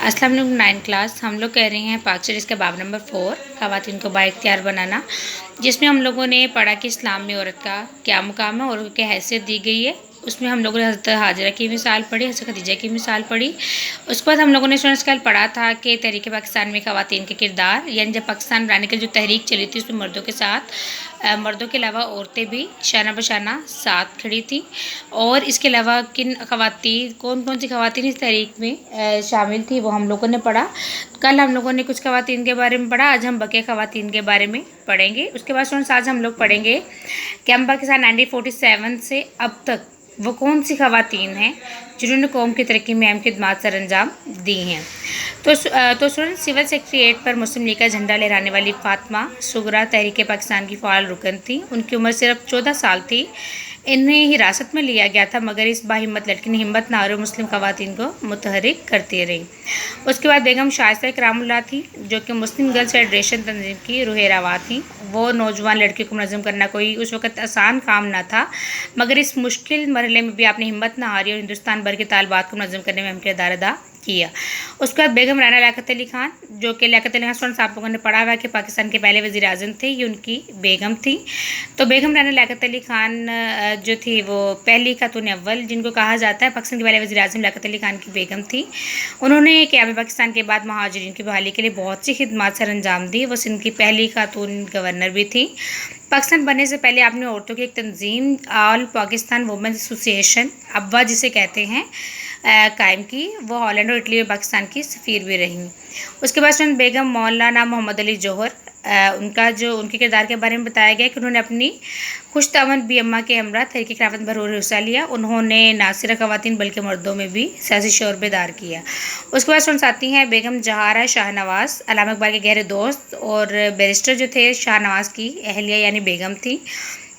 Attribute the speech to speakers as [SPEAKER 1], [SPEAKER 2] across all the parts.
[SPEAKER 1] अस्सलाम वालेकुम 9 क्लास। हम लोग कह रहे हैं पाक सीरीज़ का बाब नंबर 4 ख़वातीन को बाइख्तियार बनाना, जिसमें हम लोगों ने पढ़ा कि इस्लाम में औरत का क्या मुकाम है और उनकी क्या हैसियत दी गई है। उसमें हम लोगों ने हज़रत हाजरा की मिसाल पढ़ी, हज़रत खदीजा की मिसाल पढ़ी। उसके बाद हम लोगों ने स्टूडेंट्स कल पढ़ा था कि तहरीक पाकिस्तान में ख़वातीन के किरदार, यानी जब पाकिस्तान बनाने की जो तहरीक चली थी उसमें मर्दों के साथ मर्दों के अलावा औरतें भी शाना बशाना साथ खड़ी थी। और इसके अलावा किन ख़वातीन कौन कौन सी ख़वातीन इस तहरीक में शामिल थी वो हम लोगों ने पढ़ा। कल हम लोगों ने कुछ ख़वातीन के बारे में पढ़ा, आज हम बकिया ख़वातीन के बारे में पढ़ेंगे। उसके बाद स्टूडेंट्स आज हम लोग पढ़ेंगे कि हम पाकिस्तान 1947 से अब तक वो कौन सी ख़वातीन हैं जिन्होंने कौम की तरक्की में अहम खिदमात सर अंजाम दी हैं। तो स्टूडेंट सिविल सेक्रेटरीट पर मुस्लिम लीग का झंडा लहराने वाली फातिमा सुगरा तहरीक पाकिस्तान की फ़ाल रुकन थी। उनकी उम्र सिर्फ 14 साल थी। इन्हें हिरासत में लिया गया था, मगर इस बाहिम्मत लड़की ने हिम्मत न हारे मुस्लिम ख़वातीन को मुतहरिक करती रही। उसके बाद बेगम शाइस्ता इकरामुल्लाह थी, जो कि मुस्लिम गर्ल्स फेडरेशन तंजीम की रूह-ए-रवां थी। वो नौजवान लड़की को मुनज़्ज़म करना कोई उस वक़्त आसान काम न था, मगर इस मुश्किल मरहले में भी आपने हिम्मत न हारी और हिंदुस्तान भर के तालिबात को मुनज़्ज़म करने में अहम किरदार अदा किया। उसके बाद बेगम राना लियाकत अली खान, जो कि लियाकत अली खान स्टूडेंट्स आप लोगों ने पढ़ा हुआ है कि पाकिस्तान के पहले वज़ीर आज़म थे, ये उनकी बेगम थी। तो बेगम राना लियाकत अली खान जो थी वो पहली खातून अव्वल जिनको कहा जाता है पाकिस्तान के पहले वज़ीर आज़म लियाकत अली खान की बेगम थी। उन्होंने क़याम पाकिस्तान के बाद महाजिरीन की बहाली के लिए बहुत सी खिदमात सर अंजाम दी। वो सिंध की पहली खातून गवर्नर भी थी। पाकिस्तान बनने से पहले आपने औरतों की एक तंजीम ऑल पाकिस्तान वुमेन एसोसिएशन अब्बा जिसे कहते हैं कायम की। वो हॉलैंड और इटली और पाकिस्तान की सफ़ीर भी रहीं। उसके बाद स्टूडेंट बेगम मौलाना मोहम्मद अली जौहर, उनके किरदार के बारे में बताया गया कि उन्होंने अपनी खुशतमन बी अम्मा के हमरा तहरीक खिलाफत में भरपूर हिस्सा लिया। उन्होंने ना सिर्फ ख़वातीन बल्कि मर्दों में भी सियासी शोर बेदार किया। उसके बाद स्टूडेंट्स आती हैं बेगम जहारा शाहनवाज़, अल्लामा इकबाल के गहरे दोस्त और बैरिस्टर जो थे शाहनवाज़ की अहलिया यानी बेगम थी।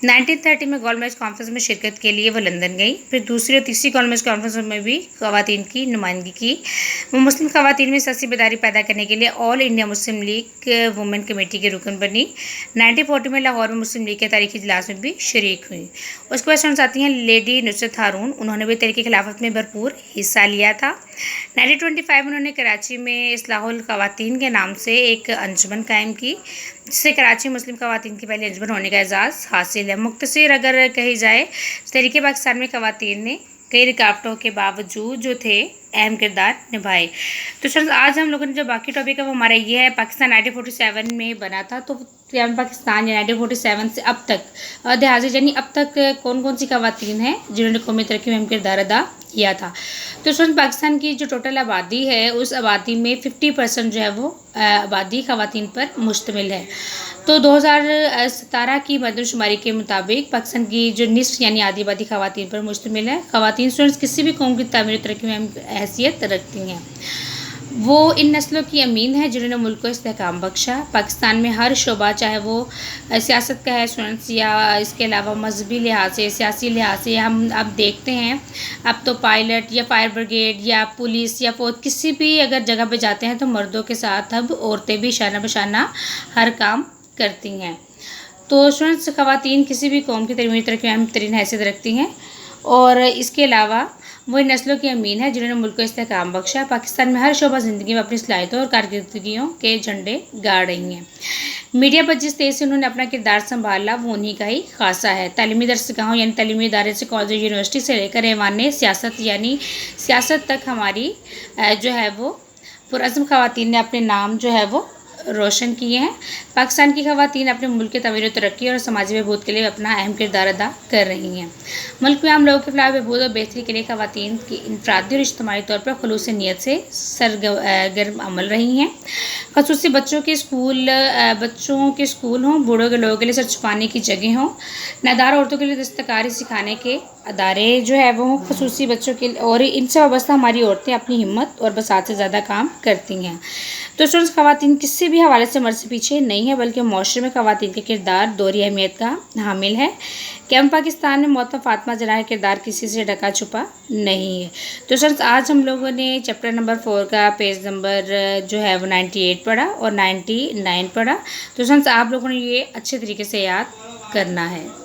[SPEAKER 1] 1930 में गोल मेज कॉन्फ्रेंस में शिरकत के लिए वो लंदन गई। फिर दूसरी और तीसरी गोल मेज कॉन्फ्रेंस में भी ख़वातीन की नुमाइंदगी की। वो मुस्लिम ख़वातीन में सियासी बेदारी पैदा करने के लिए all India Muslim league women committee के रुकन बनी। 1940 में लाहौर में मुस्लिम लीग के तारीखी इजलास में भी शरीक हुई। उसके बाद स्टूडेंट्स आती हैं लेडी नुसरत हारून, उन्होंने भी तहरीक खिलाफत में भरपूर हिस्सा लिया था। 1925 में उन्होंने कराची में इस्लाहुल ख़वातीन के नाम से एक अंजुमन कायम की, जिससे कराची मुस्लिम ख़वातीन की पहली अंजुमन होने का एजाज़ हासिल है। मुख्तसर अगर कही जाए तहरीक पाकिस्तान में ख़वातीन ने कई रुकावटों के बावजूद जो थे अहम किरदार निभाए। तो सर आज हम लोगों ने जो बाकी टॉपिक है वो हमारा ये है पाकिस्तान 1947 में बना था। तो पाकिस्तान या 1947 से अब तक हाजिर यानी अब तक कौन कौन सी ख़वातीन हैं जिन्होंने कौमी तरक्की में अहम किरदार अदा किया था। तो स्टूडेंट पाकिस्तान की जो टोटल आबादी है उस आबादी में 50% जो है वो आबादी ख़वातीन पर मुश्तमिल है। तो 2017 की मरदमशुमारी के मुताबिक पाकिस्तान की जो निस्फ यानी आधी आबादी ख़वातीन पर मुश्तमिल है। ख़वातीन स्टूडेंट्स किसी भी कौम की तामीर तरक्की में हैसियत रखती हैं। वो इन नस्लों की अमीन है जिन्होंने मुल्क को इस्तेहकाम बख्शा। पाकिस्तान में हर शोबा, चाहे वो सियासत का है स्टूडेंट्स या इसके अलावा मजहबी लिहाज से, सियासी लिहाज से, हम अब देखते हैं अब तो पायलट या फायर ब्रिगेड या पुलिस या फौज किसी भी अगर जगह पे जाते हैं तो मर्दों के साथ अब औरतें भी शाना बशाना हर काम करती हैं। तो स्टूडेंट्स ख़वातीन किसी भी कौम की तमीर तरक्की में अहम तरीन हैसियत रखती हैं और इसके अलावा वो इन नस्लों की अमीन है जिन्होंने मुल्क को इस्तेहकाम बख्शा। पाकिस्तान में हर शोबा ज़िंदगी में अपनी सलाहियतों और कारकर्दगियों के झंडे गाड़ रही हैं। मीडिया पर जिस तेज़ से उन्होंने अपना किरदार संभाला वो उन्हीं का ही खासा है। तालीमी दरसगाहों यानी तालीमी इदारे से कॉलेज यूनिवर्सिटी से लेकर ऐवान सियासत यानी सियासत तक हमारी जो है वो पुरअज़्म ख़वातीन ने अपने नाम जो है वो रोशन किए हैं। पाकिस्तान की ख़वातीन अपने मुल्क के तमीर तरक्की और समाजी बहबूद के लिए अपना अहम किरदार अदा कर रही हैं। मुल्क में आम लोगों के फलाह बहबूद और बेहतरी के लिए ख़वातीन की इनफरादी और इज्तिमाई तौर पर खुलूस नियत से सरगर्म अमल रही हैं। ख़ुसूसी बच्चों के स्कूल हों, बूढ़ों के लोगों के लिए सर छुपाने की जगह हों, नादार औरतों के लिए दस्तकारी सिखाने के अदारे जो है वो ख़ुसूसी बच्चों के, और इनसे वाबस्ता हमारी औरतें अपनी हिम्मत और बसात से ज़्यादा काम करती हैं। तो स्टूडेंट्स ख़वातीन किसी भी हवाले से मर्द से पीछे नहीं है, बल्कि माशरे में ख़वातीन का किरदार दोहरी अहमियत का हामिल है। क़याम पाकिस्तान में मोहतरम फातिमा ज़हरा का किरदार किसी से ढका छुपा नहीं है। तो स्टूडेंट्स आज हम लोगों ने चैप्टर नंबर 4 का पेज नंबर जो है वो 98 पढ़ा और 99 पढ़ा। तो स्टूडेंट्स आप लोगों ने ये अच्छे तरीके से याद करना है।